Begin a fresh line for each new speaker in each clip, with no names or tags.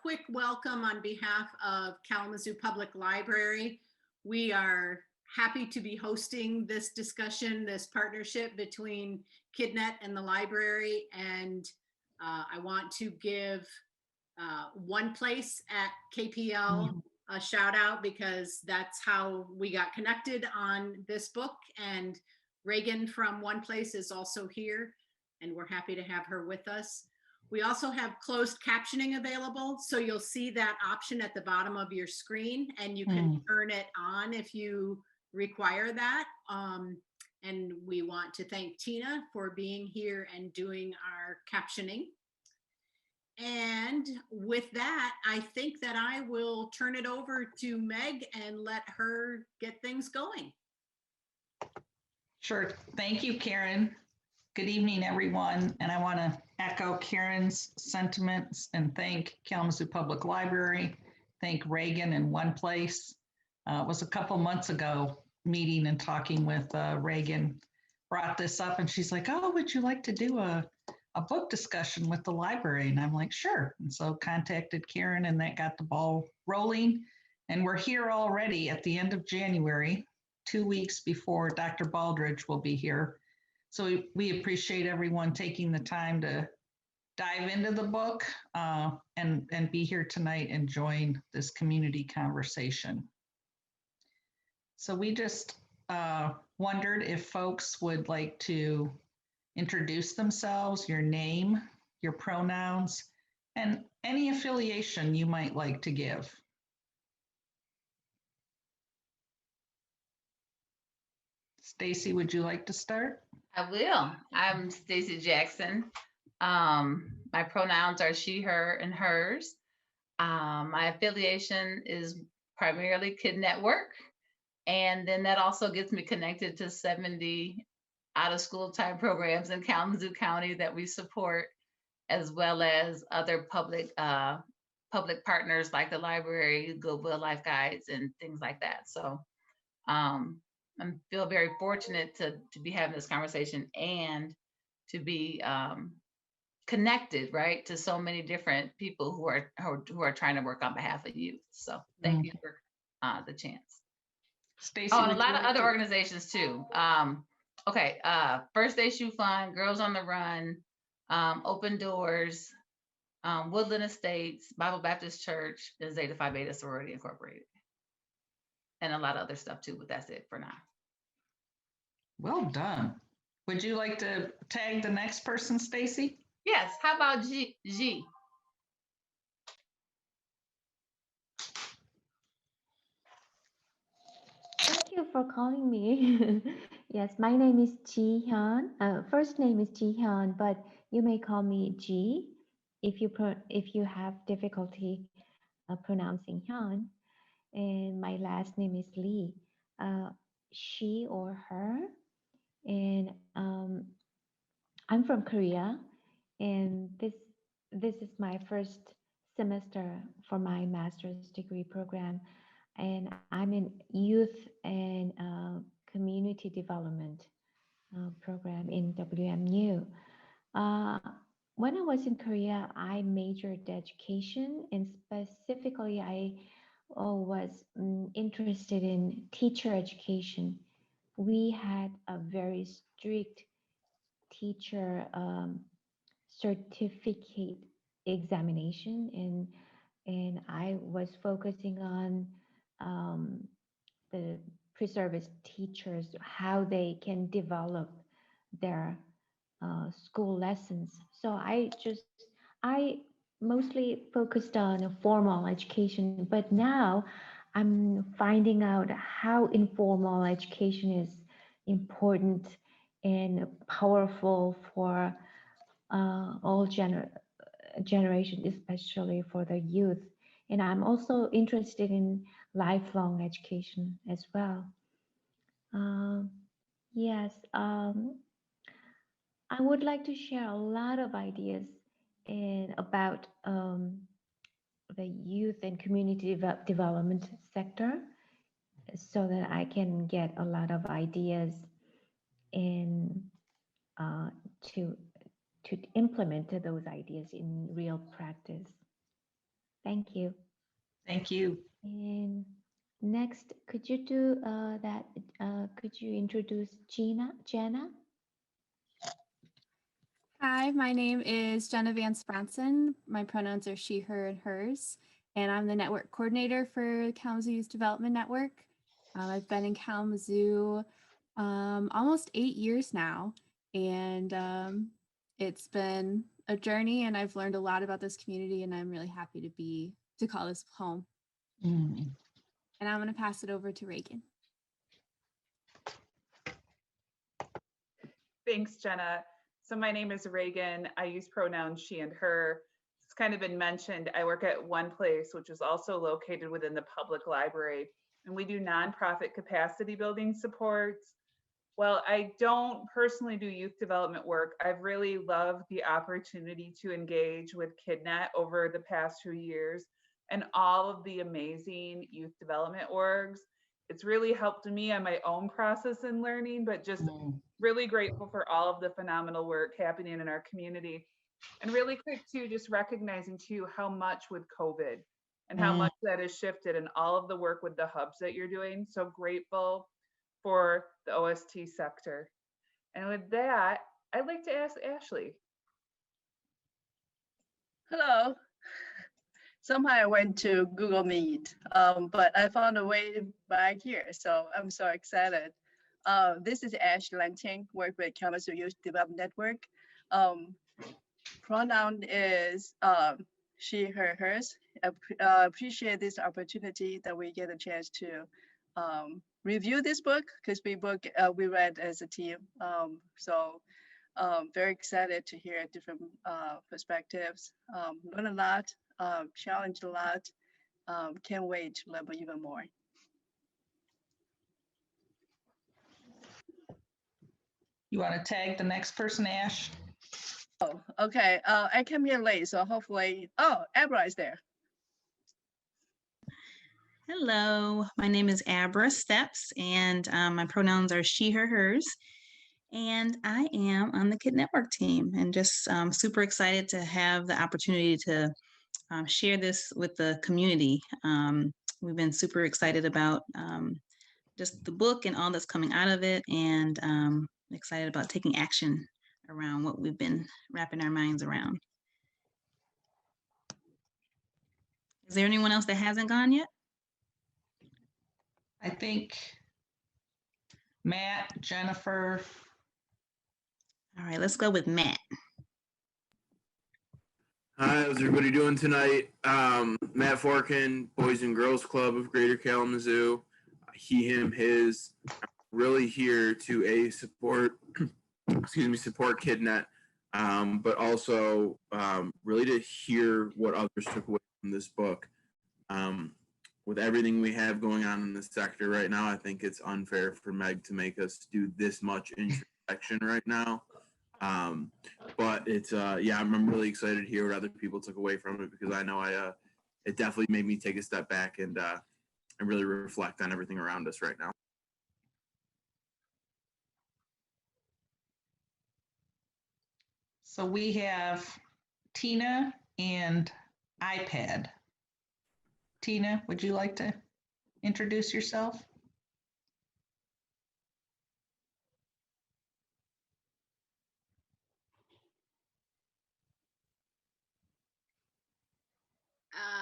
quick welcome on behalf of Kalamazoo Public Library. We are happy to be hosting this discussion, this partnership between KidNet and the library. And I want to give One Place at KPL a shout out because that's how we got connected on this book. And Reagan from One Place is also here, and we're happy to have her with us. We also have closed captioning available, so you'll see that option at the bottom of your screen, and you can turn it on if you require that. And we want to thank Tina for being here and doing our captioning. And with that, I think that I will turn it over to Meg and let her get things going.
Sure. Thank you, Karen. Good evening, everyone. And I want to echo Karen's sentiments and thank Kalamazoo Public Library, thank Reagan and One Place. It was a couple months ago, meeting and talking with Reagan, brought this up and she's like, oh, would you like to do a book discussion with the library? And I'm like, sure. And so contacted Karen and that got the ball rolling. And we're here already at the end of January, 2 weeks before Dr. Baldridge will be here. So we appreciate everyone taking the time to dive into the book and be here tonight and join this community conversation. So we just wondered if folks would like to introduce themselves, your name, your pronouns, and any affiliation you might like to give. Stacy, would you like to start?
I will. I'm Stacy Jackson. My pronouns are she, her, and hers. My affiliation is primarily Kid Network. And then that also gets me connected to 70 out-of-school type programs in Kalamazoo County that we support, as well as other public partners like the library, Goodwill Life Guides, and things like that. So I feel very fortunate to be having this conversation and to be connected, right, to so many different people who are trying to work on behalf of youth. So thank you for the chance.
Stacey,
and a lot of other organizations too. First Day Shoe Fund, Girls on the Run, Open Doors, Woodland Estates, Bible Baptist Church, and Zeta Phi Beta Sorority Incorporated. And a lot of other stuff too, but that's it for now.
Well done. Would you like to tag the next person, Stacy?
Yes, how about G?
Thank you for calling me. Yes, my name is Ji Hyun. First name is Ji Hyun, but you may call me Ji if you have difficulty pronouncing Hyun. And my last name is Lee. She or her. And I'm from Korea, and this is my first semester for my master's degree program, and I'm in youth and community development program in WMU. When I was in Korea, I majored education, and specifically I was interested in teacher education. We had a very strict teacher certificate examination, and I was focusing on the pre-service teachers, how they can develop their school lessons. So I mostly focused on a formal education, but now I'm finding out how informal education is important and powerful for all generations, especially for the youth. And I'm also interested in lifelong education as well. Yes, I would like to share a lot of ideas about the youth and community development sector, so that I can get a lot of ideas and to implement those ideas in real practice. Thank you.
Thank you.
And next, could you do that? Could you introduce Jenna?
Hi, my name is Jenna Vance Bronson. My pronouns are she, her, and hers, and I'm the network coordinator for Kalamazoo Youth Development Network. I've been in Kalamazoo almost 8 years now, and it's been a journey, and I've learned a lot about this community, and I'm really happy to call this home.
Mm.
And I'm going to pass it over to Reagan.
Thanks, Jenna. So my name is Reagan. I use pronouns she and her. It's kind of been mentioned. I work at One Place, which is also located within the public library, and we do nonprofit capacity building supports. Well, I don't personally do youth development work. I've really loved the opportunity to engage with KidNet over the past 2 years and all of the amazing youth development orgs. It's really helped me on my own process in learning, but just really grateful for all of the phenomenal work happening in our community. And really quick too, just recognizing too how much with COVID and how much that has shifted and all of the work with the hubs that you're doing. So grateful for the OST sector. And with that, I'd like to ask Ashley.
Hello. Somehow I went to Google Meet, but I found a way back here, so I'm so excited. This is Ash Lanting, work with Kalamazoo Youth Development Network. Pronoun is she, her, hers. Appreciate this opportunity that we get a chance to review this book because we read as a team. Very excited to hear different perspectives, learn a lot, challenge a lot. Can't wait to learn even more.
You want to tag the next person, Ash?
Oh, okay. I came here late, so hopefully, Abra is there.
Hello, my name is Abra Steps, and my pronouns are she, her, hers. And I am on the Kid Network team, and just super excited to have the opportunity to share this with the community. We've been super excited about just the book and all that's coming out of it, and excited about taking action around what we've been wrapping our minds around. Is there anyone else that hasn't gone yet?
I think Matt, Jennifer.
All right, let's go with Matt.
Hi, how's everybody doing tonight? Matt Forkin, Boys and Girls Club of Greater Kalamazoo. He, him, his. Really here to support, support KidNet, but also really to hear what others took away from this book. With everything we have going on in the sector right now, I think it's unfair for Meg to make us do this much introspection right now. But it's I'm really excited to hear what other people took away from it, because I know it definitely made me take a step back and really reflect on everything around us right now.
So we have Tina and iPad. Tina, would you like to introduce yourself?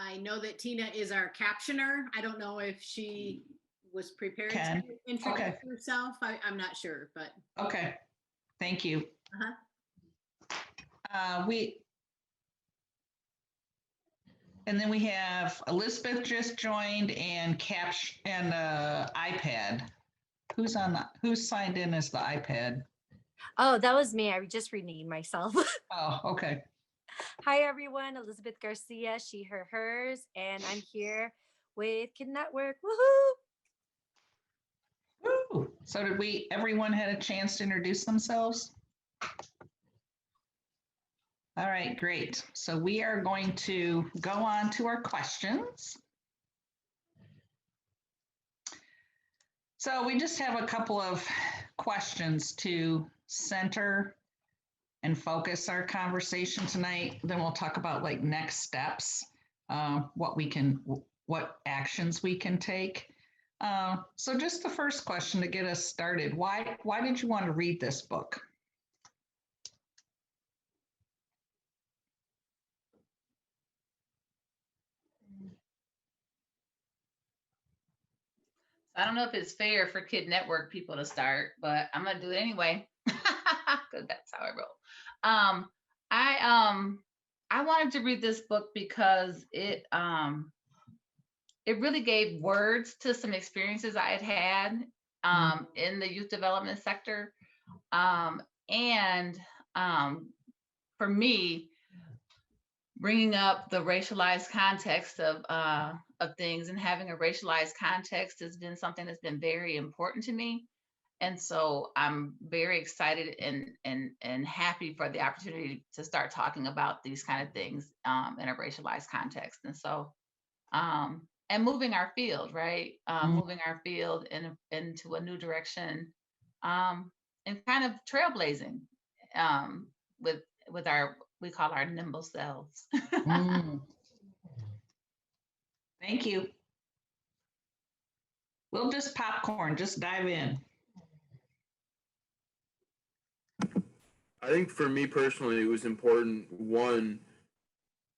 I know that Tina is our captioner. I don't know if she was prepared
Can.
to introduce
Okay.
herself. I'm not sure, but.
Okay, thank you.
Uh-huh.
And then we have Elizabeth just joined and iPad. Who's signed in as the iPad?
Oh, that was me. I just renamed myself.
Oh, okay.
Hi, everyone. Elizabeth Garcia, she, her, hers, and I'm here with Kid Network. Woohoo!
Woo! So did everyone had a chance to introduce themselves? All right, great. So we are going to go on to our questions. So we just have a couple of questions to center and focus our conversation tonight. Then we'll talk about like next steps. what actions we can take. So just the first question to get us started, why did you want to read this book?
I don't know if it's fair for Kid Network people to start, but I'm gonna do it anyway because that's how I roll. I wanted to read this book because it really gave words to some experiences I had had in the youth development sector, and for me, bringing up the racialized context of things and having a racialized context has been something that's been very important to me. And so I'm very excited and happy for the opportunity to start talking about these kind of things in a racialized context. And so, and moving our field, right? Moving our field into a new direction and kind of trailblazing with our, we call our nimble selves.
Thank you. We'll just popcorn, just dive in.
I think for me personally, it was important, one,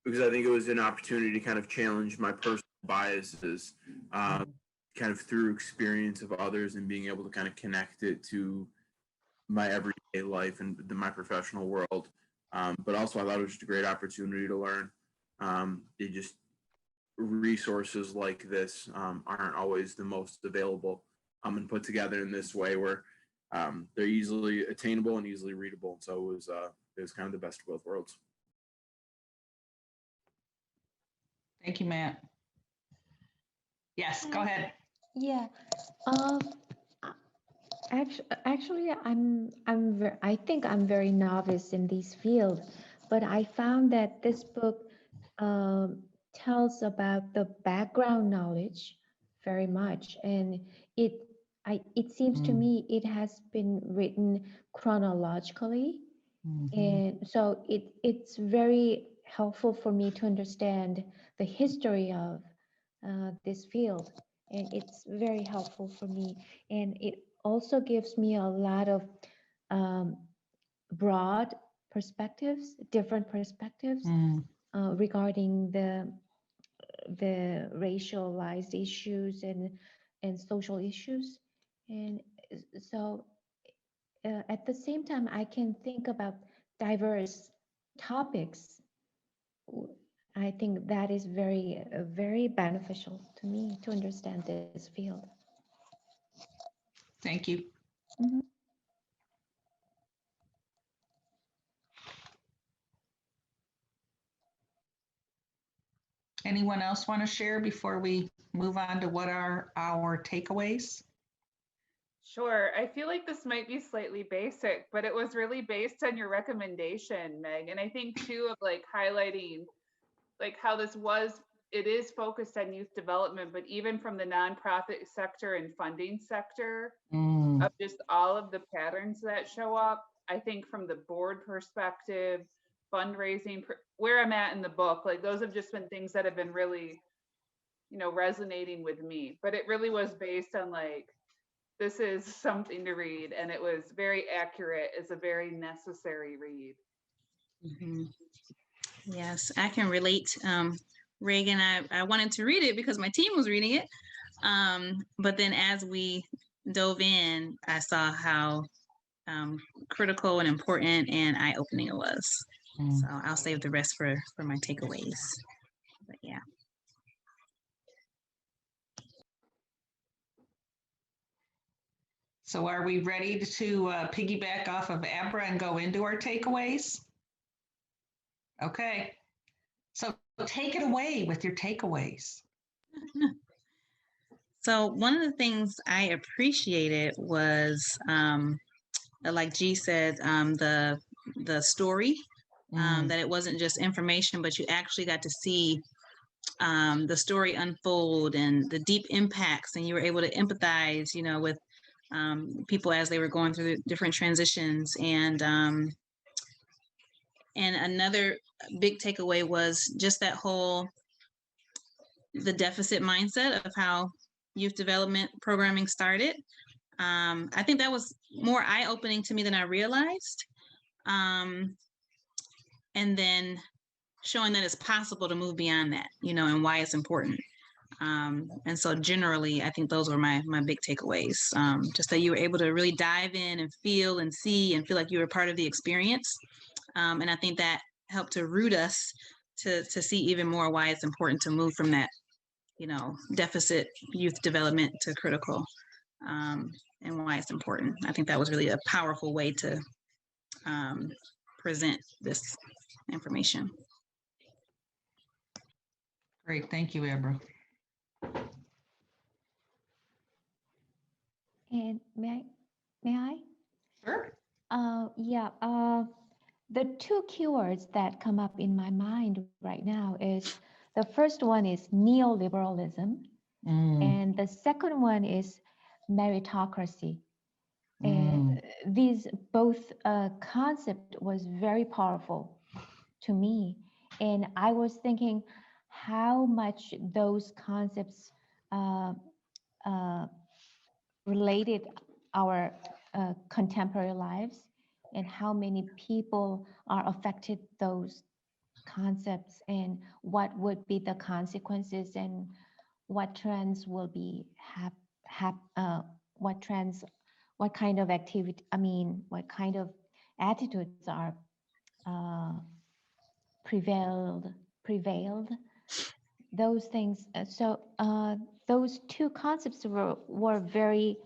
because I think it was an opportunity to kind of challenge my personal biases, kind of through experience of others and being able to kind of connect it to my everyday life and my professional world. But also I thought it was just a great opportunity to learn. It just, resources like this aren't always the most available and put together in this way where they're easily attainable and easily readable. So it was kind of the best of both worlds.
Thank you, Matt. Yes, go ahead.
Yeah. Actually, I think I'm very novice in this field, but I found that this book tells about the background knowledge very much, and it seems to me it has been written chronologically, and so it's very helpful for me to understand the history of this field, and it's very helpful for me, and it also gives me a lot of broad perspectives, different perspectives regarding the racialized issues and social issues, and so at the same time I can think about diverse topics. I think that is very very beneficial to me to understand this field.
Thank you. Anyone else want to share before we move on to what are our takeaways?
Sure. I feel like this might be slightly basic, but it was really based on your recommendation, Meg. And I think too of like highlighting like how it is focused on youth development, but even from the nonprofit sector and funding sector of just all of the patterns that show up. I think from the board perspective, fundraising, where I'm at in the book, like those have just been things that have been really, resonating with me. But it really was based on like, this is something to read, and it was very accurate. It's a very necessary read.
Yes, I can relate. Reagan, I wanted to read it because my team was reading it. But then as we dove in, I saw how critical and important and eye-opening it was. So I'll save the rest for my takeaways. But yeah.
So are we ready to piggyback off of Abra and go into our takeaways? Okay. So take it away with your takeaways.
So one of the things I appreciated was, like G said, the story, that it wasn't just information, but you actually got to see the story unfold and the deep impacts, and you were able to empathize, with people as they were going through the different transitions. And another big takeaway was just that whole the deficit mindset of how youth development programming started. I think that was more eye-opening to me than I realized. And then showing that it's possible to move beyond that, and why it's important. And so generally, I think those were my big takeaways. Just that you were able to really dive in and feel and see and feel like you were part of the experience. And I think that helped to root us to see even more why it's important to move from that, deficit youth development to critical, and why it's important. I think that was really a powerful way to present this information.
Great, thank you, Abra.
And may I?
Sure.
Yeah. The two keywords that come up in my mind right now is the first one is neoliberalism, and the second one is meritocracy. And these both concept was very powerful to me, and I was thinking how much those concepts related our contemporary lives, and how many people are affected those concepts, and what would be the consequences, and what trends will be what kind of activity, what kind of attitudes are prevailed, those things. So those two concepts were very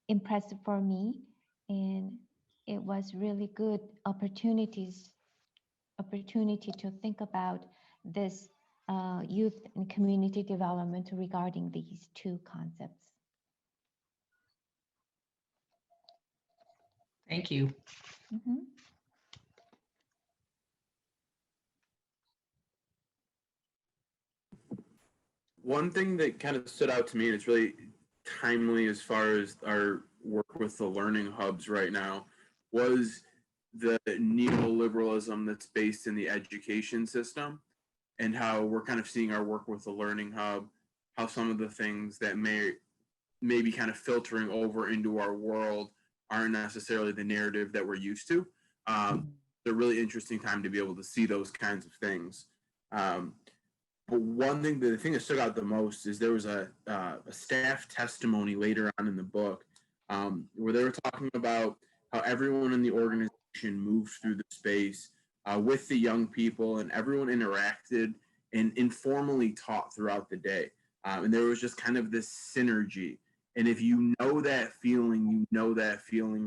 impressive for me, and it was really good opportunity to think about this youth and community development regarding these two concepts.
Thank you.
Mhm.
One thing that kind of stood out to me, and it's really timely as far as our work with the learning hubs right now, was the neoliberalism that's based in the education system, and how we're kind of seeing our work with the learning hub, how some of the things that may be kind of filtering over into our world aren't necessarily the narrative that we're used to. It's a really interesting time to be able to see those kinds of things. But one thing, the thing that stood out the most is there was a staff testimony later on in the book where they were talking about how everyone in the organization moved through the space with the young people, and everyone interacted and informally taught throughout the day. And there was just kind of this synergy. And if you know that feeling,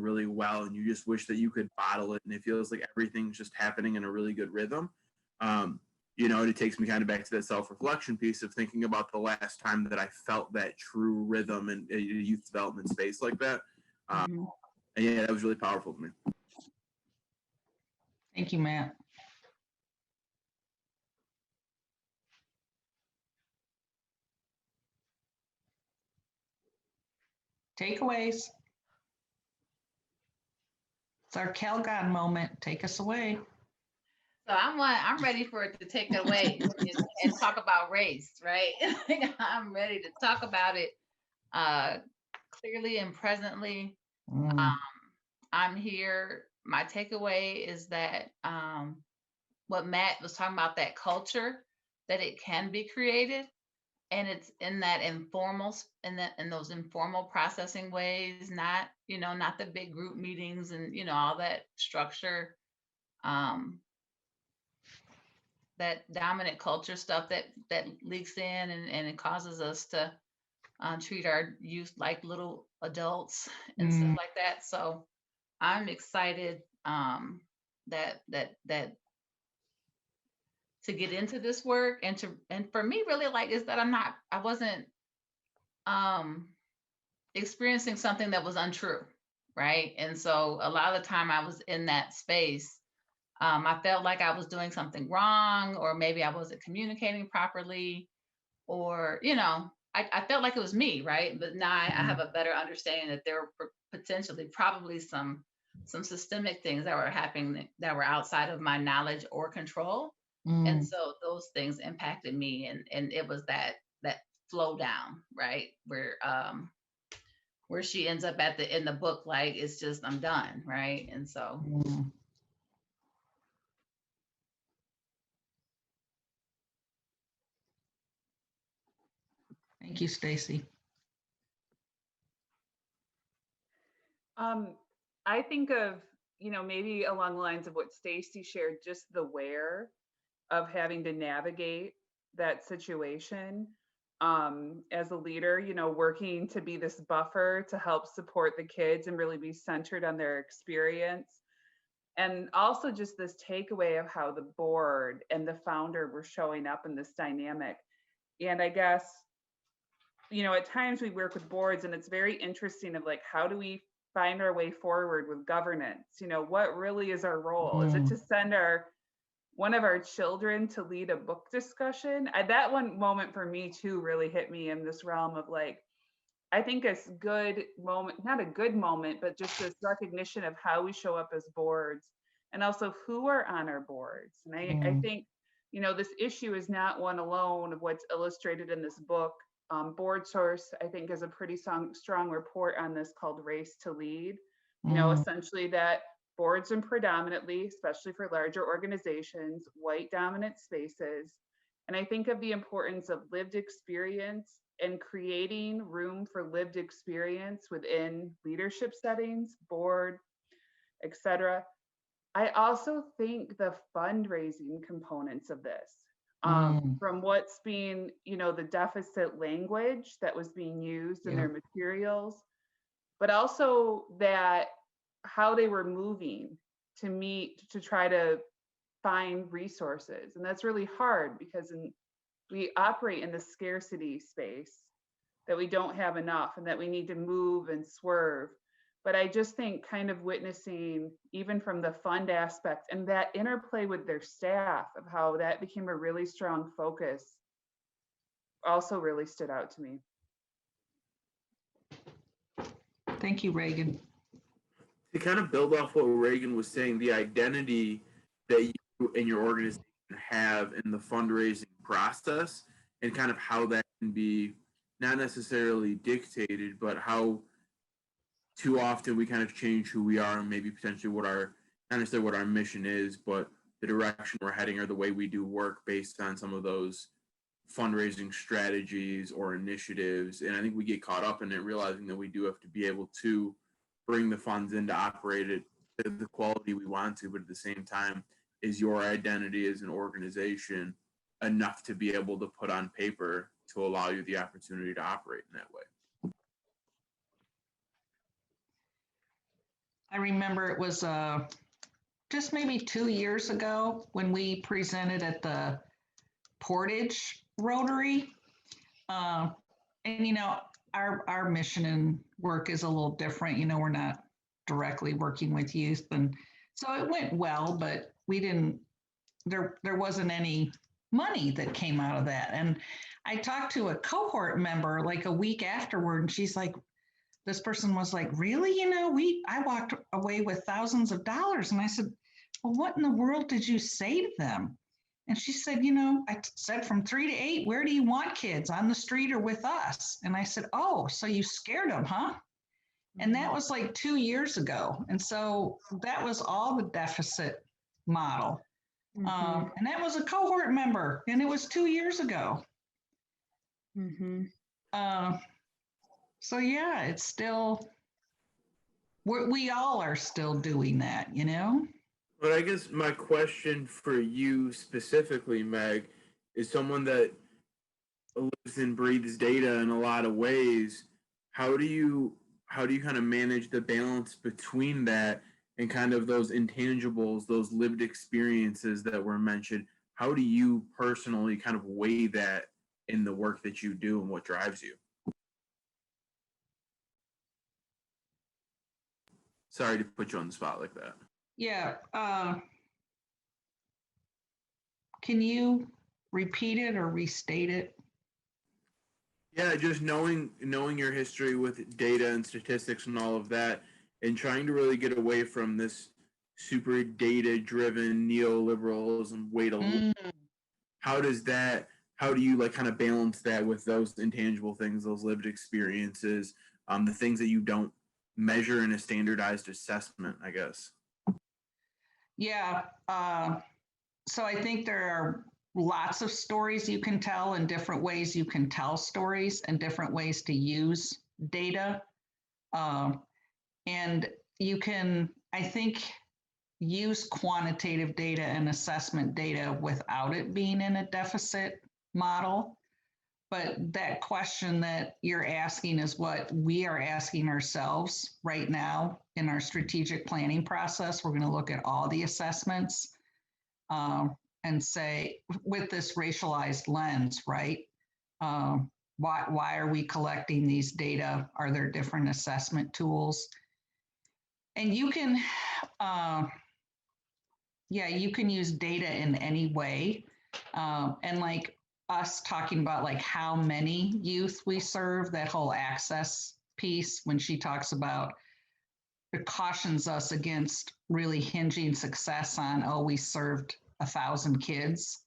really well, and you just wish that you could bottle it, and it feels like everything's just happening in a really good rhythm. And it takes me kind of back to that self-reflection piece of thinking about the last time that I felt that true rhythm in a youth development space like that. And yeah, that was really powerful to me.
Thank you, Matt. Takeaways. It's our Calgon moment. Take us away.
So I'm ready for it to take it away and talk about race, right? I'm ready to talk about it clearly and presently. I'm here. My takeaway is that what Matt was talking about, that culture, that it can be created, and it's in that informal, in those informal processing ways, not the big group meetings and all that structure. That dominant culture stuff that leaks in and it causes us to treat our youth like little adults and stuff like that. So I'm excited that to get into this work, and for me really is that I wasn't experiencing something that was untrue, right? And so a lot of the time I was in that space. I felt like I was doing something wrong, or maybe I wasn't communicating properly, or, I felt like it was me, right? But now I have a better understanding that there were potentially probably some systemic things that were happening that were outside of my knowledge or control. And
Mm,
so those things impacted me, and it was that flow down, right? Where she ends up at the in the book, like it's just I'm done, right? And so
mm. Thank you, Stacy.
I think of, maybe along the lines of what Stacy shared, just the where of having to navigate that situation. As a leader, working to be this buffer to help support the kids and really be centered on their experience. And also just this takeaway of how the board and the founder were showing up in this dynamic. And I guess, at times we work with boards and it's very interesting of like, how do we find our way forward with governance? What really is our role? Is it to send one of our children to lead a book discussion? That one moment for me too really hit me in this realm of like, I think it's good moment, not a good moment, but just this recognition of how we show up as boards and also who are on our boards. And I think, this issue is not one alone of what's illustrated in this book. Board Source, I think, is a pretty strong report on this called Race to Lead. Essentially that boards are predominantly, especially for larger organizations, white dominant spaces. And I think of the importance of lived experience and creating room for lived experience within leadership settings, board, etc. I also think the fundraising components of this, from what's being, the deficit language that was being used in their materials, but also that how they were moving to meet, to try to find resources. And that's really hard because we operate in the scarcity space that we don't have enough and that we need to move and swerve. But I just think kind of witnessing, even from the fund aspect and that interplay with their staff of how that became a really strong focus also really stood out to me.
Thank you, Reagan.
To kind of build off what Reagan was saying, the identity that you and your organization have in the fundraising process and kind of how that can be not necessarily dictated, but how too often we kind of change who we are and maybe potentially what our, not necessarily what our mission is, but the direction we're heading or the way we do work based on some of those fundraising strategies or initiatives. And I think we get caught up in it, realizing that we do have to be able to bring the funds in to operate it to the quality we want to, but at the same time, is your identity as an organization enough to be able to put on paper to allow you the opportunity to operate in that way?
I remember it was just maybe 2 years ago when we presented at the Portage Rotary. And, our mission and work is a little different. We're not directly working with youth. And so it went well, but there wasn't any money that came out of that. And I talked to a cohort member like a week afterward, and she's like, this person was like, really? I walked away with thousands of dollars. And I said, well, what in the world did you say to them? And she said, I said from 3 to 8, where do you want kids, on the street or with us? And I said, oh, so you scared them, huh? And that was like 2 years ago. And so that was all the deficit model. And that was a cohort member, and it was 2 years ago. So yeah, it's still, we all are still doing that,
But I guess my question for you specifically, Meg, is someone that lives and breathes data in a lot of ways. How do you kind of manage the balance between that and kind of those intangibles, those lived experiences that were mentioned? How do you personally kind of weigh that in the work that you do and what drives you? Sorry to put you on the spot like that.
Yeah. Can you repeat it or restate it?
Yeah, just knowing your history with data and statistics and all of that, and trying to really get away from this super data driven neoliberalism way to
Mm.
how do you like kind of balance that with those intangible things, those lived experiences, the things that you don't measure in a standardized assessment, I guess?
Yeah. So I think there are lots of stories you can tell and different ways you can tell stories and different ways to use data. And you can, I think, use quantitative data and assessment data without it being in a deficit model. But that question that you're asking is what we are asking ourselves right now in our strategic planning process. We're going to look at all the assessments and say, with this racialized lens, right? Why are we collecting these data? Are there different assessment tools? And you can, you can use data in any way. And like us talking about like how many youth we serve, that whole access piece, when she talks about, it cautions us against really hinging success on, oh, we served 1,000 kids.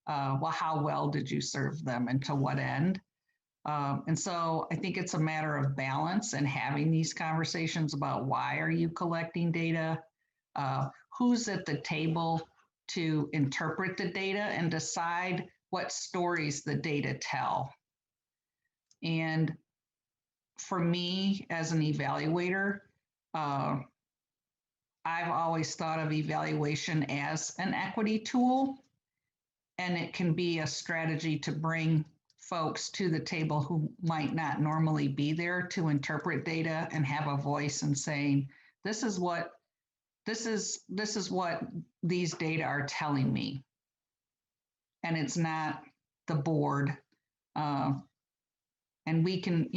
Well, how well did you serve them and to what end? And so I think it's a matter of balance and having these conversations about why are you collecting data? Who's at the table to interpret the data and decide what stories the data tell. And for me as an evaluator, I've always thought of evaluation as an equity tool, and it can be a strategy to bring folks to the table who might not normally be there to interpret data and have a voice and saying, this is what these data are telling me. And it's not the board. And we can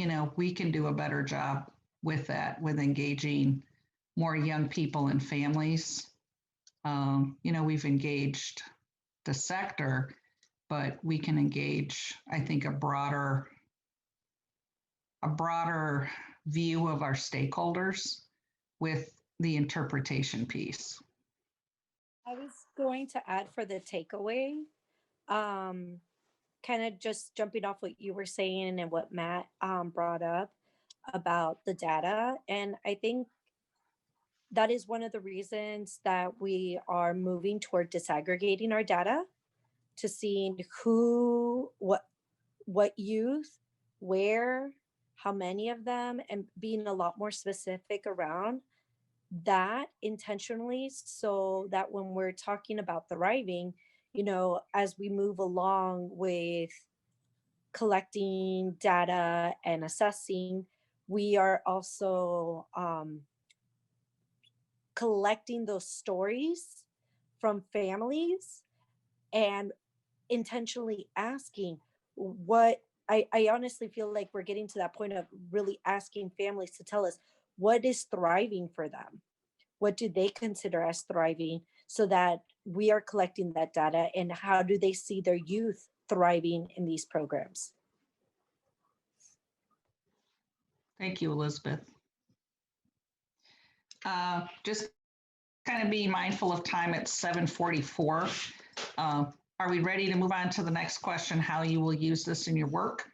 do a better job with that, with engaging more young people and families. We've engaged the sector, but we can engage, I think, a broader view of our stakeholders with the interpretation piece.
I was going to add for the takeaway, kind of just jumping off what you were saying and what Matt brought up about the data. And I think that is one of the reasons that we are moving toward disaggregating our data to seeing who, what youth, where, how many of them, and being a lot more specific around that intentionally, so that when we're talking about thriving, as we move along with collecting data and assessing, we are also collecting those stories from families and intentionally asking what I honestly feel like we're getting to that point of really asking families to tell us what is thriving for them. What do they consider as thriving, so that we are collecting that data, and how do they see their youth thriving in these programs?
Thank you, Elizabeth. Just kind of be mindful of time at 7:44. Are we ready to move on to the next question, how you will use this in your work?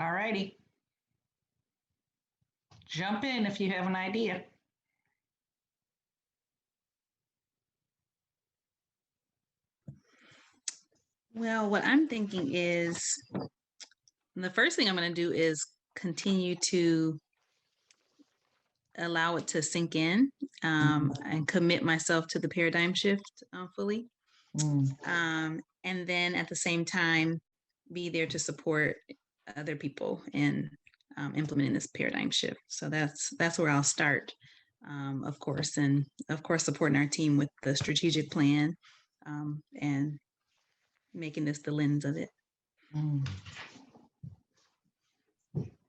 All righty. Jump in if you have an idea.
Well, what I'm thinking is the first thing I'm going to do is continue to allow it to sink in and commit myself to the paradigm shift fully. And then at the same time, be there to support other people in implementing this paradigm shift. So that's where I'll start, of course, and of course, supporting our team with the strategic plan and making this the lens of it.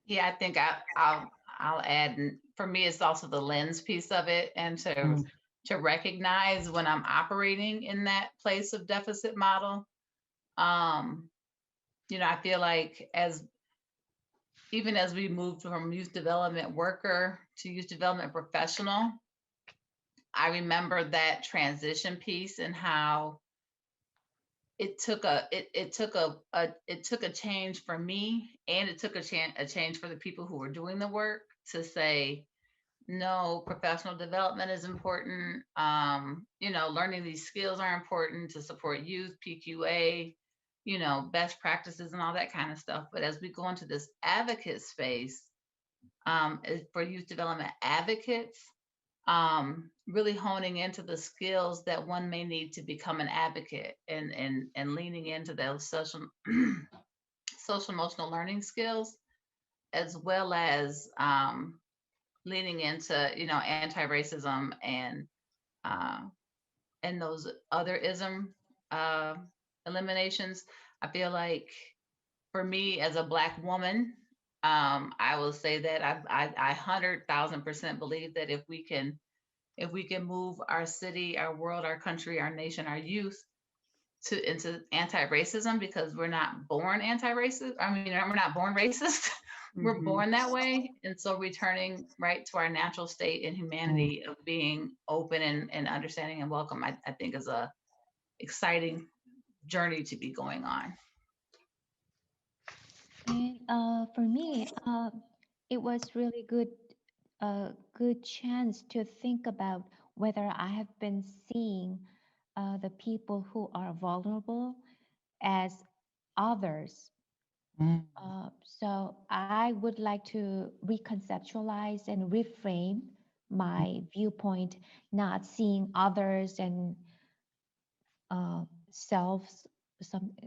Yeah, I think I'll add, and for me, it's also the lens piece of it, and to recognize when I'm operating in that place of deficit model. I feel like even as we moved from youth development worker to youth development professional, I remember that transition piece and how it took a change for me, and it took a change for the people who were doing the work to say, no, professional development is important. Learning these skills are important to support youth, PQA, best practices and all that kind of stuff. But as we go into this advocate space, for youth development advocates, really honing into the skills that one may need to become an advocate, and leaning into those social social emotional learning skills, as well as leaning into anti-racism and those other ism eliminations. I feel like for me as a Black woman, I will say that I 100,000% believe that if we can move our city, our world, our country, our nation, our youth into anti-racism, because we're not born anti-racist. I mean, we're not born racist. We're born that way. And so returning right to our natural state and humanity of being open and understanding and welcome, I think is a exciting journey to be going on.
And for me, it was really good chance to think about whether I have been seeing the people who are vulnerable as others. So I would like to reconceptualize and reframe my viewpoint, not seeing others and selves,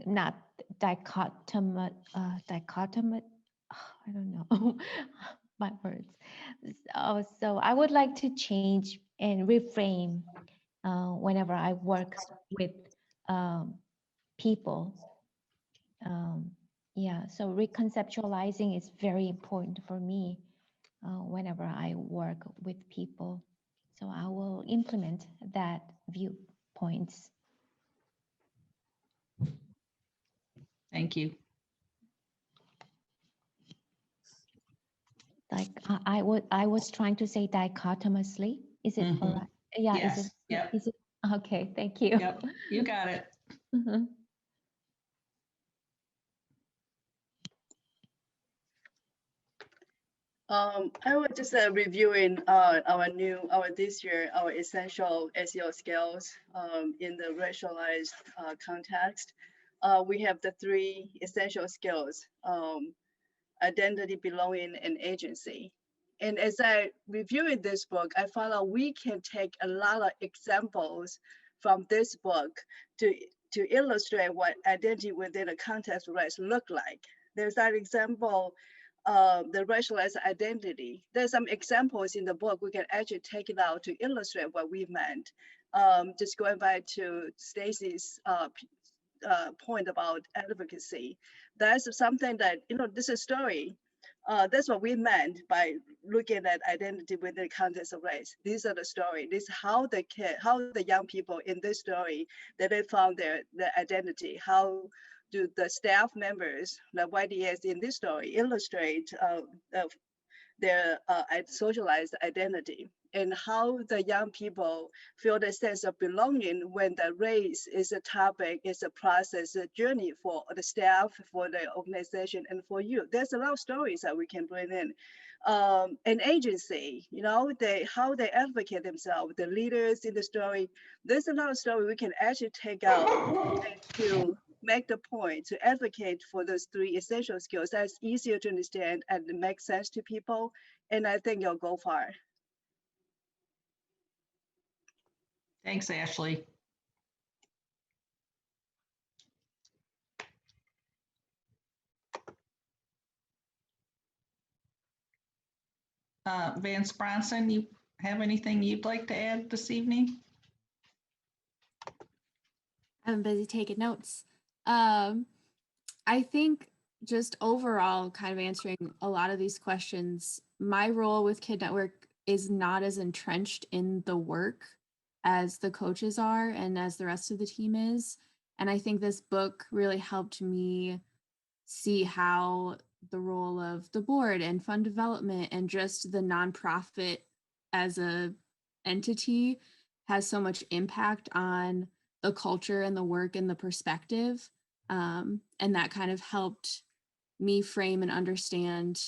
not dichotomous. I don't know my words. So I would like to change and reframe whenever I work with people. Yeah, so reconceptualizing is very important for me whenever I work with people. So I will implement that viewpoints.
Thank you.
Like I was trying to say dichotomously. Is it all right? Yeah,
Yes.
is it?
Yep.
Is it okay? Thank you.
Yep. You got it.
Mhm.
I was just reviewing our this year, our essential SEO skills in the racialized context. We have the 3 essential skills: identity, belonging, and agency. And as I reviewed this book, I found out we can take a lot of examples from this book to illustrate what identity within a context of race look like. There's that example, the racialized identity. There's some examples in the book we can actually take it out to illustrate what we meant. Just going back to Stacy's point about advocacy, that's something that, this is a story. That's what we meant by looking at identity within the context of race. These are the story. This is how the young people in this story, that they found their identity. How do the staff members, the YDS in this story, illustrate their socialized identity, and how the young people feel the sense of belonging when the race is a topic, is a process, a journey for the staff, for the organization, and for you. There's a lot of stories that we can bring in. An agency, how they advocate themselves, the leaders in the story. There's a lot of story we can actually take out to make the point, to advocate for those 3 essential skills. That's easier to understand and make sense to people. And I think you'll go far.
Thanks, Ashley. Vance Bronson, you have anything you'd like to add this evening?
I'm busy taking notes. I think just overall, kind of answering a lot of these questions, my role with Kid Network is not as entrenched in the work as the coaches are and as the rest of the team is. And I think this book really helped me see how the role of the board and fund development and just the nonprofit as a entity has so much impact on the culture and the work and the perspective. And that kind of helped me frame and understand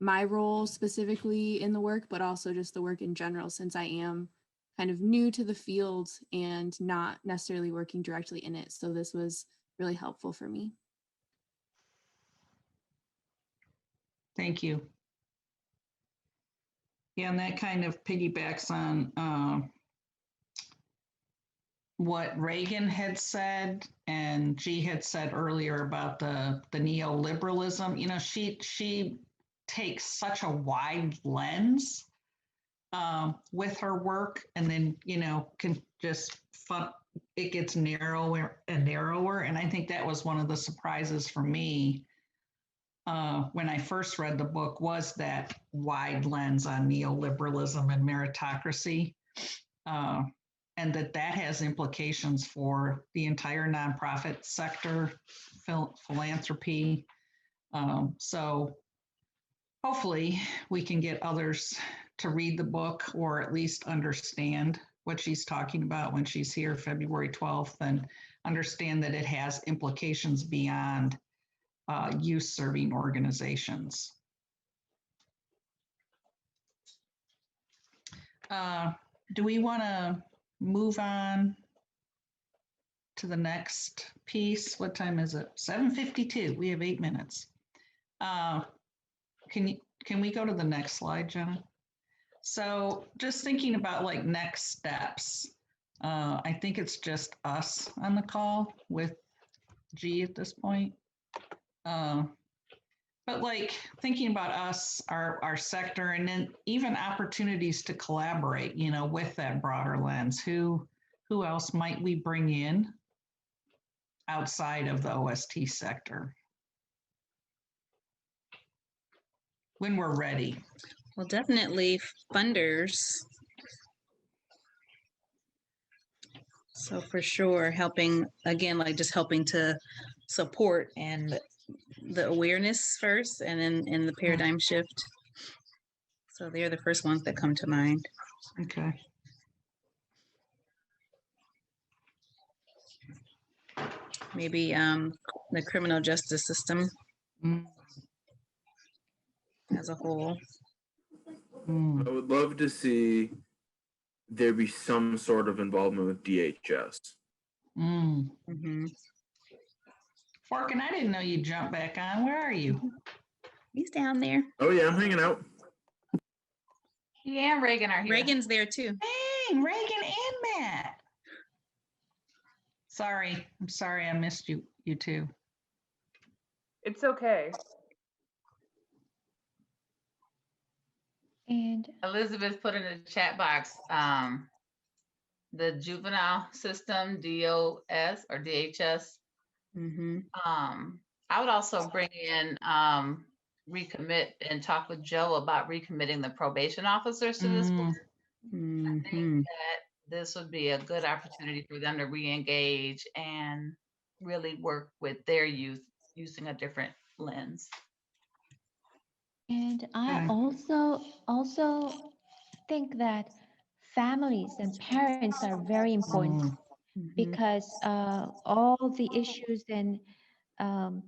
my role specifically in the work, but also just the work in general, since I am kind of new to the field and not necessarily working directly in it. So this was really helpful for me.
Thank you. Yeah, and that kind of piggybacks on what Reagan had said and G had said earlier about the neoliberalism. You know, she takes such a wide lens with her work, and then, you know, can just it gets narrower and narrower. And I think that was one of the surprises for me when I first read the book, was that wide lens on neoliberalism and meritocracy. And that has implications for the entire nonprofit sector, philanthropy. So hopefully we can get others to read the book, or at least understand what she's talking about when she's here February 12th, and understand that it has implications beyond youth serving organizations. Do we want to move on to the next piece? What time is it? 7:52. We have 8 minutes. Can we go to the next slide, Jenna? So just thinking about like next steps. I think it's just us on the call with G at this point. But like thinking about us, our sector, and then even opportunities to collaborate, you know, with that broader lens. Who else might we bring in outside of the OST sector when we're ready?
Well, definitely funders. So for sure, helping, again, like just helping to support and the awareness first, and then in the paradigm shift. So they're the first ones that come to mind.
Okay.
Maybe the criminal justice system as a whole.
I would love to see there be some sort of involvement with DHS.
Mm-hmm. Forkin, I didn't know you jumped back on. Where are you?
He's down there.
Oh yeah, I'm hanging out.
Yeah, and Reagan are here.
Reagan's there too.
Dang, Reagan and Matt. Sorry, I'm sorry I missed you too.
It's okay.
And
Elizabeth put in the chat box, the juvenile system, DOS or DHS.
Mm-hmm.
I would also bring in recommit and talk with Joe about recommitting the probation officers to this book. I think that this would be a good opportunity for them to re-engage and really work with their youth using a different lens.
And I also think that families and parents are very important, because all the issues and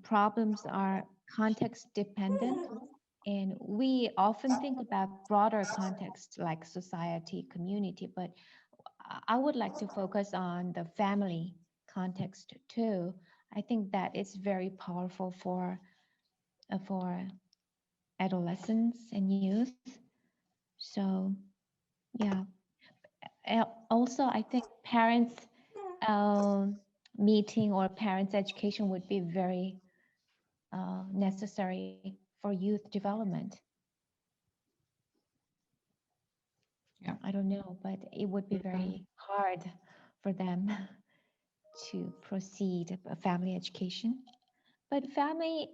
problems are context dependent. And we often think about broader context like society, community, but I would like to focus on the family context too. I think that it's very powerful for adolescents and youth. So yeah. Also, I think parents meeting or parents education would be very necessary for youth development.
Yeah.
I don't know, but it would be very hard for them to proceed a family education. But family,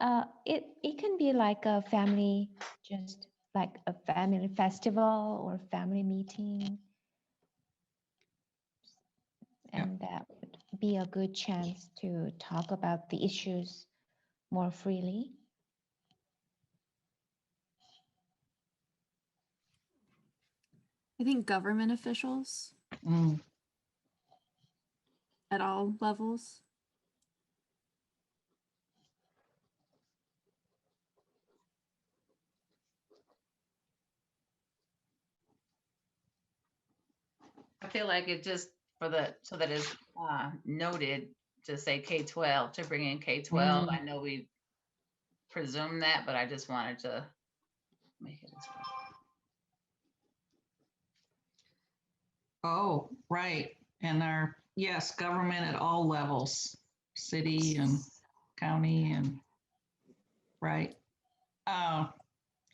it can be like a family, just like a family festival or family meeting. And that would be a good chance to talk about the issues more freely?
I think government officials
Mm.
at all levels.
I feel like it just for the, so that it's noted to say K-12, to bring in K-12. I know we presume that, but I just wanted to make it as well.
Oh, right. And our, yes, government at all levels, city and county and, right.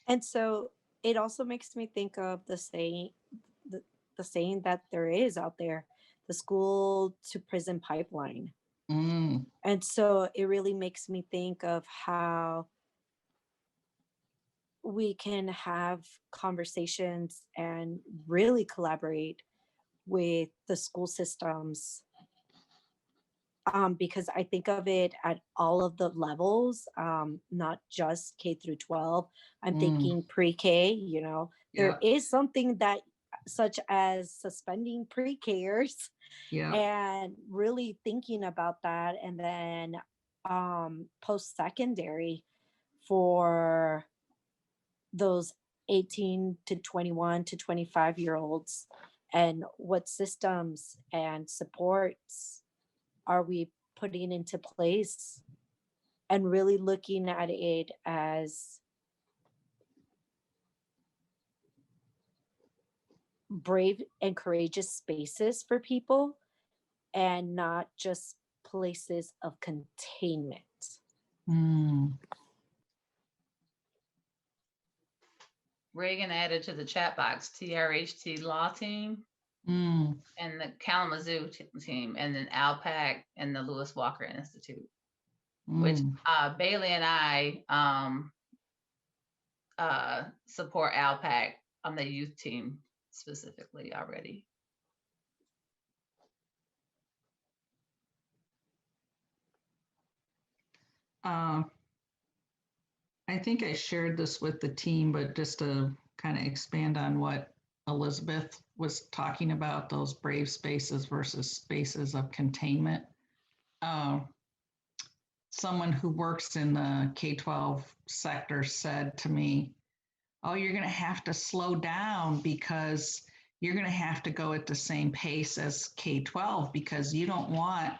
And so it also makes me think of the saying that there is out there, the school to prison pipeline.
Mm,
And so it really makes me think of how we can have conversations and really collaborate with the school systems, because I think of it at all of the levels, not just K through 12. I'm thinking pre-K, there
yeah,
is something that such as suspending pre-Kers
yeah.
and really thinking about that. And then post-secondary for those 18 to 21 to 25-year-olds, and what systems and supports are we putting into place, and really looking at it as brave and courageous spaces for people and not just places of containment.
Mm,
Reagan added to the chat box TRHT law team
mm,
and the Kalamazoo team, and then ALPAC and the Lewis Walker Institute, which Bailey and I support ALPAC on the youth team specifically already.
I think I shared this with the team, but just to kind of expand on what Elizabeth was talking about, those brave spaces versus spaces of containment. Someone who works in the K-12 sector said to me, oh, you're going to have to slow down because you're going to have to go at the same pace as K-12 because you don't want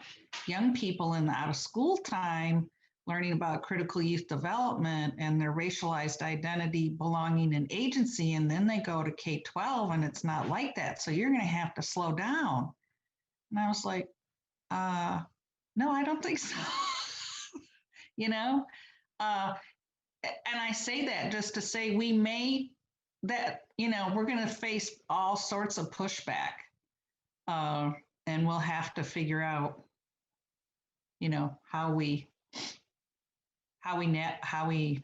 young people in the out of school time learning about critical youth development and their racialized identity, belonging, and agency. And then they go to K-12 and it's not like that. So you're going to have to slow down. And I was like, no, I don't think so. And I say that just to say we may, that, we're going to face all sorts of pushback, and we'll have to figure out, how we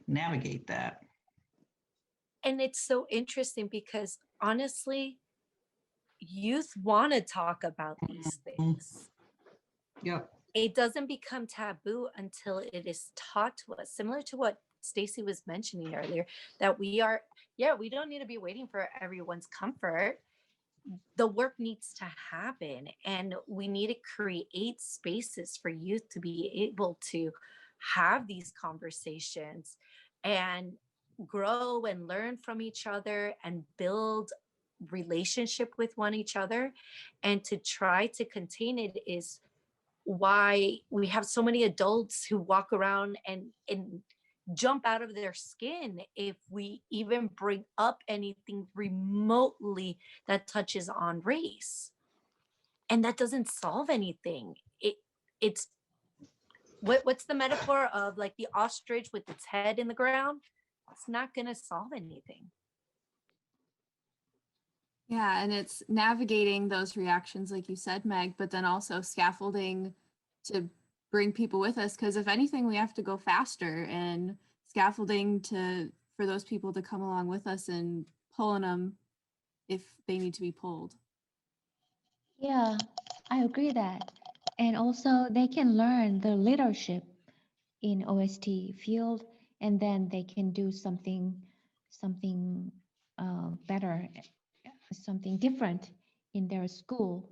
navigate that.
And it's so interesting because honestly, youth want to talk about these things.
Yep.
It doesn't become taboo until it is taught to us, similar to what Stacy was mentioning earlier, that we don't need to be waiting for everyone's comfort. The work needs to happen, and we need to create spaces for youth to be able to have these conversations and grow and learn from each other and build relationship with one each other. And to try to contain it is why we have so many adults who walk around and jump out of their skin if we even bring up anything remotely that touches on race. And that doesn't solve anything. It's what's the metaphor of like the ostrich with its head in the ground? It's not going to solve anything.
Yeah, and it's navigating those reactions, like you said, Meg, but then also scaffolding to bring people with us. Because if anything, we have to go faster, and scaffolding for those people to come along with us and pulling them if they need to be pulled.
Yeah, I agree that. And also they can learn the leadership in OST field, and then they can do something better, something different in their school,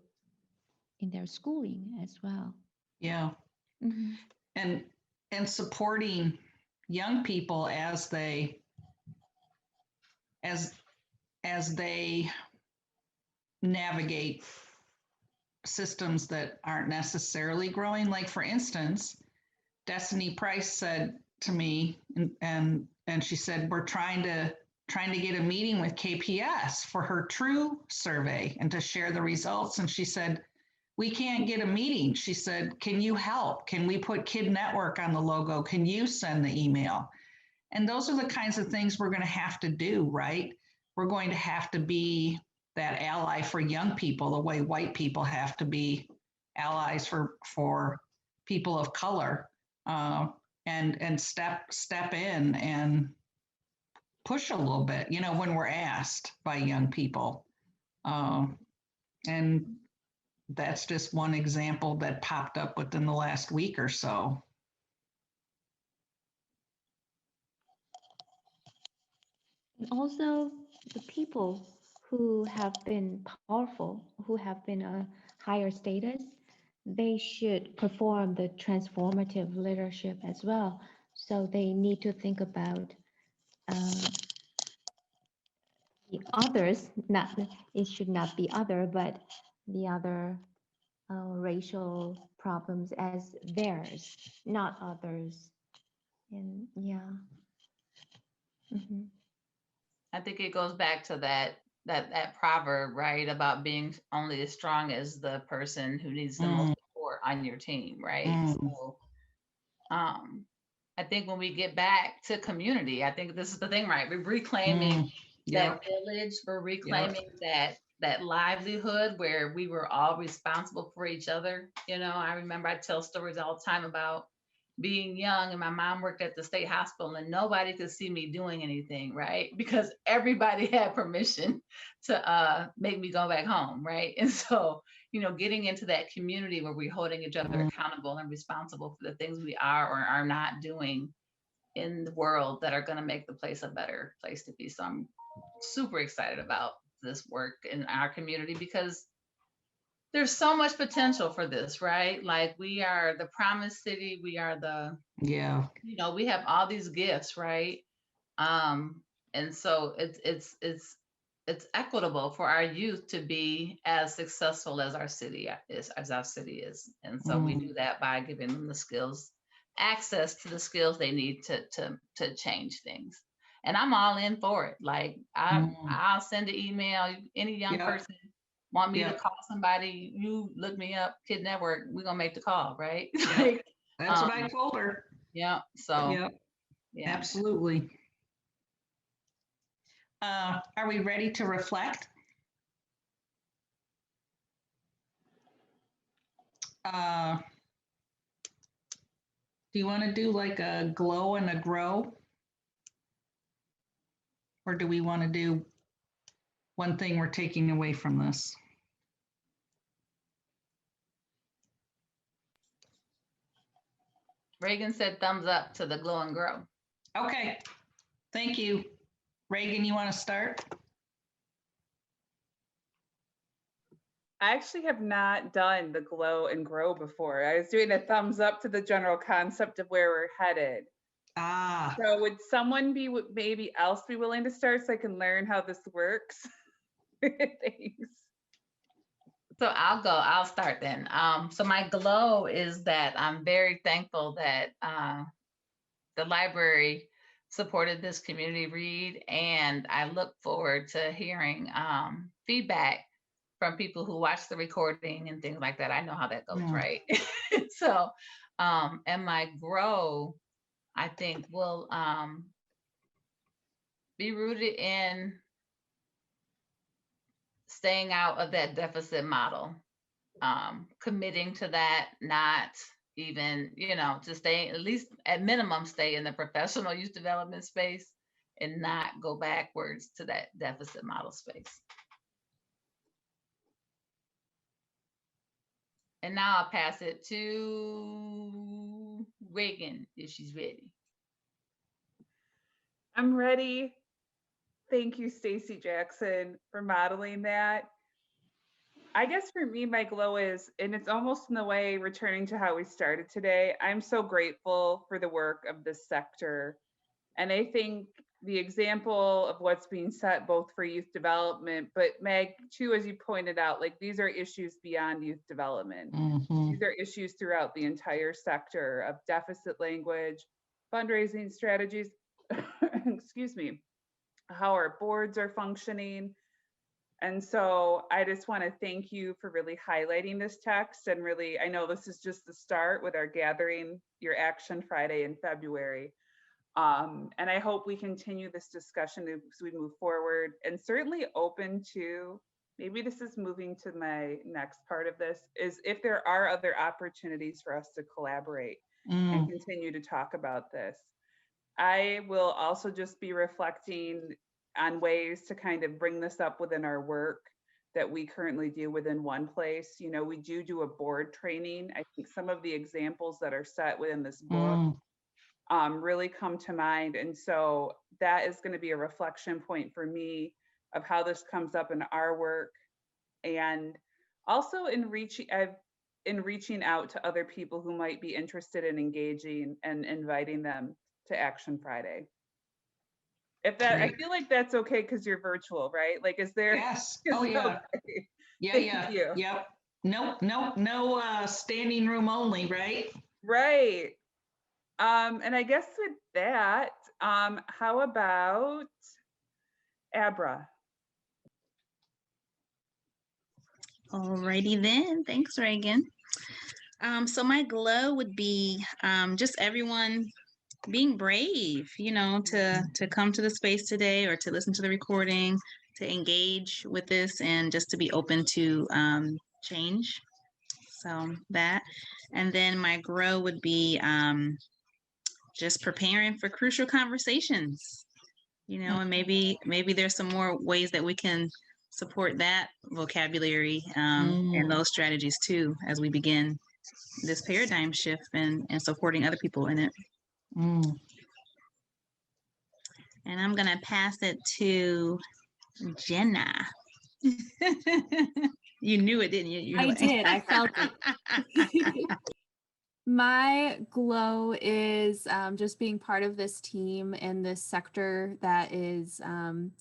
in their schooling as well.
Yeah.
Mhm.
And supporting young people as they navigate systems that aren't necessarily growing. Like, for instance, Destiny Price said to me, and she said, we're trying to get a meeting with KPS for her true survey and to share the results. And she said, we can't get a meeting. She said, can you help? Can we put Kid Network on the logo? Can you send the email? And those are the kinds of things we're going to have to do, right? We're going to have to be that ally for young people, the way white people have to be allies for people of color, and step in and push a little bit, when we're asked by young people. And that's just one example that popped up within the last week or so.
And also the people who have been powerful, who have been a higher status, they should perform the transformative leadership as well. So they need to think about the others, not, it should not be other, but the other racial problems as theirs, not others. And yeah. Mhm.
I think it goes back to that proverb, right? About being only as strong as the person who needs the most support on your team, right? So I think when we get back to community, I think this is the thing, right? We're reclaiming that village, we're reclaiming that livelihood where we were all responsible for each other. I remember I tell stories all the time about being young, and my mom worked at the state hospital and nobody could see me doing anything, right? Because everybody had permission to make me go back home, right? And so, getting into that community where we're holding each other accountable and responsible for the things we are or are not doing in the world that are going to make the place a better place to be. So I'm super excited about this work in our community because there's so much potential for this, right? Like, we are the promised city. We are we have all these gifts, right? And so it's equitable for our youth to be as successful as our city is. And so we do that by giving them the skills, access to the skills they need to change things. And I'm all in for it. Like, I'll send an email. Any young person want me to call somebody, you look me up, Kid Network, we're gonna make the call, right? Like,
that's what I told her.
Yeah. So
yeah, absolutely. Are we ready to reflect? Do you want to do like a glow and a grow? Or do we want to do one thing we're taking away from this?
Reagan said thumbs up to the glow and grow.
Okay, thank you. Reagan, you want to start?
I actually have not done the glow and grow before. I was doing a thumbs up to the general concept of where we're headed. So would someone maybe else be willing to start so I can learn how this works? Thanks.
So I'll start then. So my glow is that I'm very thankful that the library supported this community read, and I look forward to hearing feedback from people who watch the recording and things like that. I know how that goes, right? So, and my grow, I think, will be rooted in staying out of that deficit model, committing to that, not even, to stay, at least at minimum, stay in the professional youth development space and not go backwards to that deficit model space. And now I'll pass it to Reagan if she's ready.
I'm ready. Thank you, Stacy Jackson, for modeling that. I guess for me, my glow is, and it's almost in the way returning to how we started today. I'm so grateful for the work of this sector. And I think the example of what's being set both for youth development, but Meg, too, as you pointed out, like these are issues beyond youth development.
Mhm.
These are issues throughout the entire sector of deficit language, fundraising strategies, excuse me, how our boards are functioning. And so I just want to thank you for really highlighting this text, and really, I know this is just the start with our gathering, your Action Friday in February. And I hope we continue this discussion as we move forward, and certainly open to, maybe this is moving to my next part of this, is if there are other opportunities for us to collaborate and continue to talk about this. I will also just be reflecting on ways to kind of bring this up within our work that we currently do within One Place. You know, we do a board training. I think some of the examples that are set within this book really come to mind. And so that is going to be a reflection point for me of how this comes up in our work, and also in reaching out to other people who might be interested in engaging and inviting them to Action Friday. If that, I
Great.
feel like that's okay because you're virtual, right? Like, is there?
Yes.
is
Oh,
it
yeah.
okay?
Yeah,
Thank
yeah.
you.
Yep. Nope, no standing room only, right?
Right. And I guess with that, how about Abra?
Alrighty then. Thanks, Reagan. So my glow would be just everyone being brave, you know, to come to the space today or to listen to the recording, to engage with this, and just to be open to change. So that, and then my grow would be just preparing for crucial conversations, you know, and maybe there's some more ways that we can support that vocabulary and those strategies too as we begin this paradigm shift and supporting other people in it. And I'm gonna pass it to Jenna. You knew it, didn't you? You were
I
like-
did. I felt it. My glow is just being part of this team and this sector that is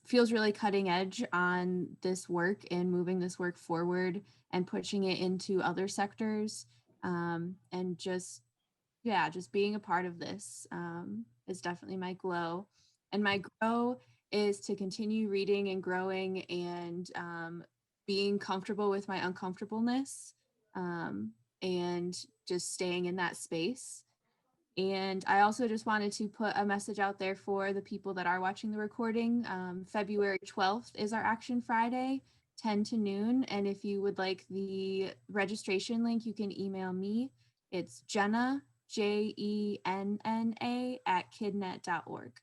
feels really cutting edge on this work and moving this work forward and pushing it into other sectors, and just being a part of this is definitely my glow. And my grow is to continue reading and growing and being comfortable with my uncomfortableness, and just staying in that space. And I also just wanted to put a message out there for the people that are watching the recording. February 12th is our Action Friday, 10 to noon. And if you would like the registration link, you can email me. It's Jenna, JENNA @kidnet.org.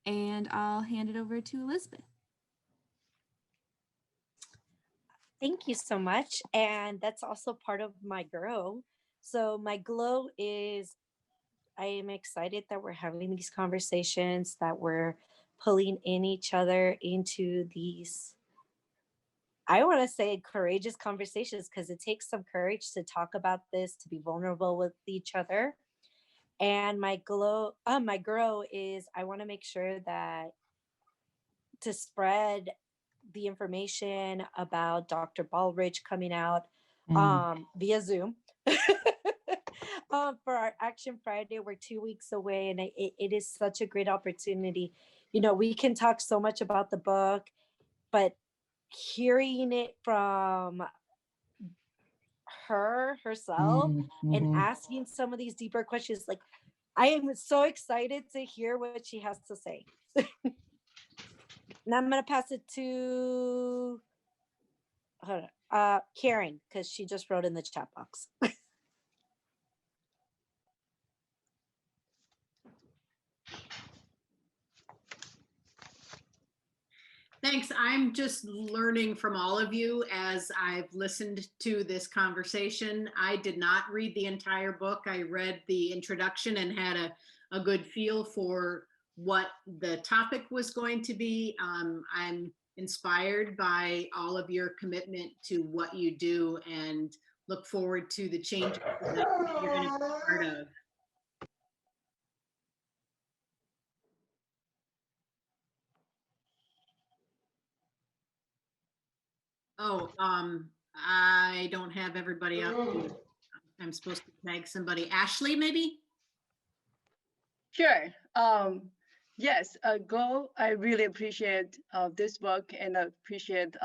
And I'll hand it over to Elizabeth.
Thank you so much. And that's also part of my grow. So my glow is I am excited that we're having these conversations, that we're pulling in each other into these, I want to say, courageous conversations, because it takes some courage to talk about this, to be vulnerable with each other. And my grow is I want to make sure that to spread the information about Dr. Baldridge coming out via Zoom. For our Action Friday, we're 2 weeks away, and it is such a great opportunity. You know, we can talk so much about the book, but hearing it from herself and asking some of these deeper questions, like, I am so excited to hear what she has to say. Now I'm going to pass it to Karen, because she just wrote in the chat box.
Thanks. I'm just learning from all of you as I've listened to this conversation. I did not read the entire book. I read the introduction and had a good feel for what the topic was going to be. I'm inspired by all of your commitment to what you do and look forward to the changes that you're going to be part of. Oh, I don't have everybody up. I'm supposed to tag somebody. Ashley, maybe?
Sure. Yes, I really appreciate this book and appreciate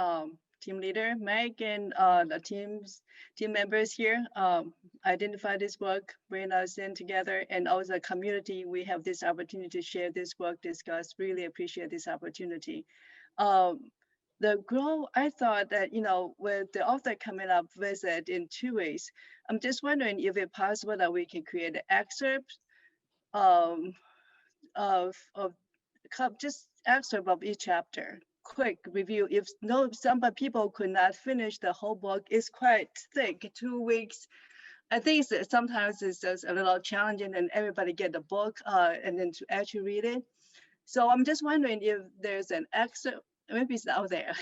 team leader Meg and the team members here. Identify this book, bring us in together, and also the community. We have this opportunity to share this book, discuss. Really appreciate this opportunity. The Grow, I thought that, with the author coming up visit in 2 weeks, I'm just wondering if it's possible that we can create an excerpt of just excerpt of each chapter, quick review. If some people could not finish the whole book, it's quite thick, 2 weeks. I think sometimes it's just a little challenging and everybody get the book and then to actually read it. So I'm just wondering if there's an excerpt, maybe it's out there,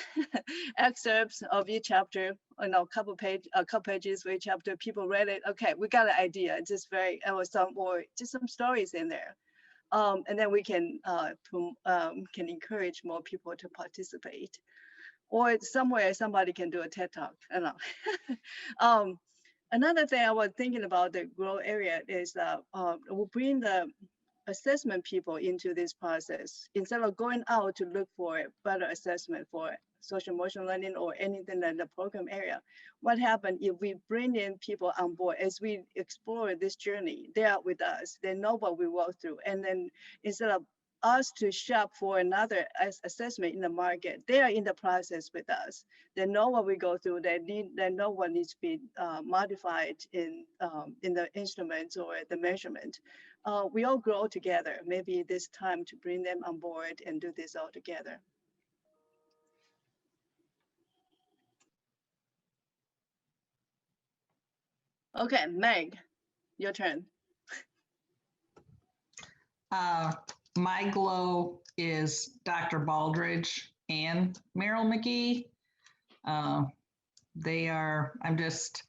excerpts of each chapter, a couple pages for each chapter. People read it. Okay, we got an idea. Just some stories in there, and then we can encourage more people to participate, or somewhere somebody can do a TED talk. I don't know. Another thing I was thinking about the Grow area is that we'll bring the assessment people into this process instead of going out to look for better assessment for social emotional learning or anything in the program area. What happens if we bring in people on board as we explore this journey? They are with us, they know what we walk through, and then instead of us to shop for another assessment in the market, they are in the process with us. They know what we go through. They know what needs to be modified in the instruments or the measurement. We all grow together. Maybe this time to bring them on board and do this all together. Okay, Meg, your turn.
My glow is Dr. Baldridge and Meryl McGee. I'm just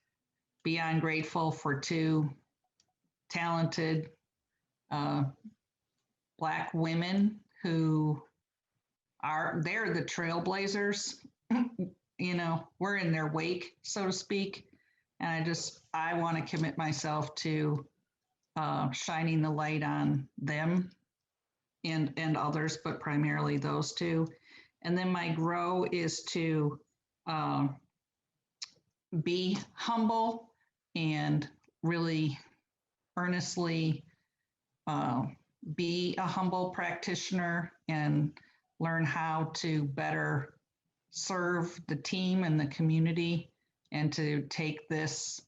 beyond grateful for two talented Black women who they're the trailblazers. We're in their wake, so to speak. And I want to commit myself to shining the light on them and others, but primarily those two. And then my grow is to be humble and really earnestly be a humble practitioner and learn how to better serve the team and the community, and to take this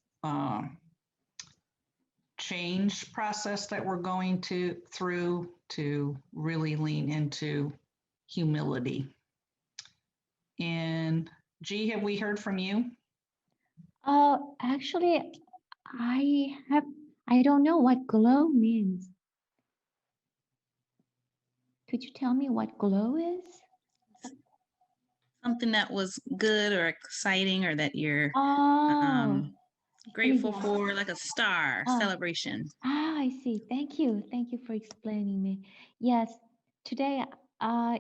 change process that we're going through to really lean into humility. And G, have we heard from you?
Actually, I don't know what glow means. Could you tell me what glow is?
Something that was good or exciting or that you're
Oh,
grateful
yeah.
for, like a star
Oh.
celebration.
I see. Thank you. Thank you for explaining me. Yes, today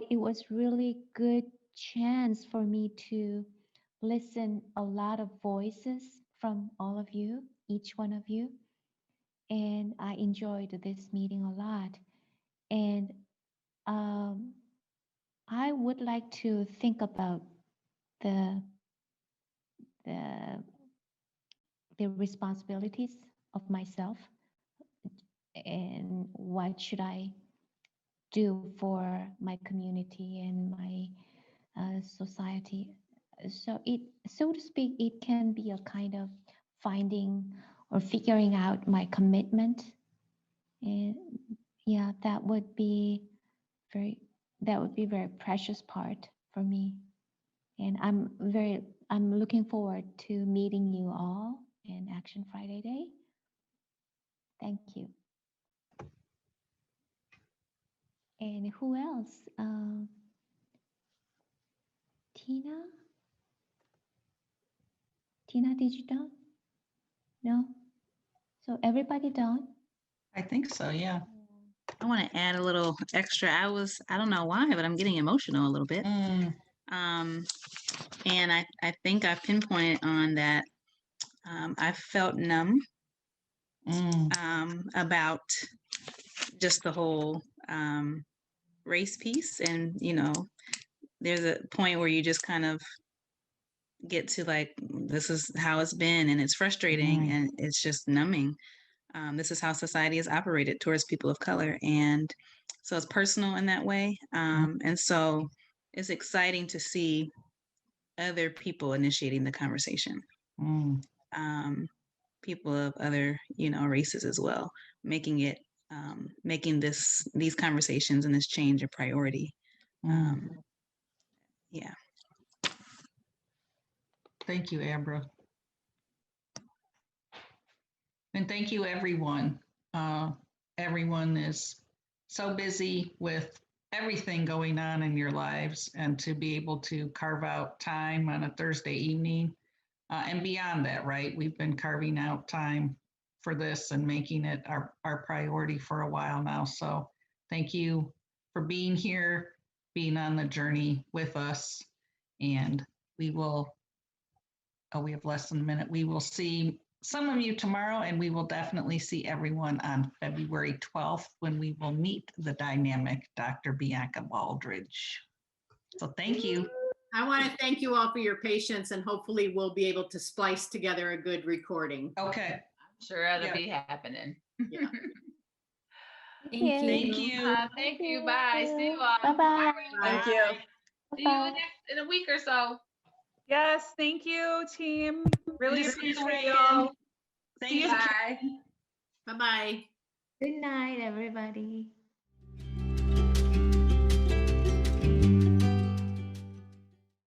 it was really good chance for me to listen a lot of voices from all of you, each one of you. And I enjoyed this meeting a lot. And I would like to think about the responsibilities of myself and what should I do for my community and my society. So to speak, it can be a kind of finding or figuring out my commitment. And yeah, that would be very precious part for me. And I'm looking forward to meeting you all in Action Friday Day. Thank you. And who else? Tina? Tina, did you done? No? So everybody done?
I think so, yeah.
I want to add a little extra. I don't know why, but I'm getting emotional a little bit.
Mm,
And I think I pinpointed on that. I felt numb about just the whole race piece. And, you know, there's a point where you just kind of get to like, this is how it's been, and it's frustrating and it's just numbing. This is how society is operated towards people of color. And so it's personal in that way. And so it's exciting to see other people initiating the conversation. People of other, you know, races as well, making these conversations and this change a priority. Yeah.
Thank you, Abra. And thank you, everyone. Everyone is so busy with everything going on in your lives, and to be able to carve out time on a Thursday evening and beyond that, right? We've been carving out time for this and making it our priority for a while now. So thank you for being here, being on the journey with us. And we will, we have less than a minute. We will see some of you tomorrow, and we will definitely see everyone on February 12th when we will meet the dynamic Dr. Bianca Baldridge. So thank you.
I want to thank you all for your patience, and hopefully we'll be able to splice together a good recording.
Okay.
I'm sure that'll be happening.
Yeah.
Thank you.
Thank you.
Thank you. Bye. See you all.
Bye-bye.
Thank you.
See you in a week or so.
Yes, thank you, team. Really
Good to see you,
appreciate
Reagan.
y'all.
Thank
See you
you.
Bye.
Bye-bye.
Good night, everybody.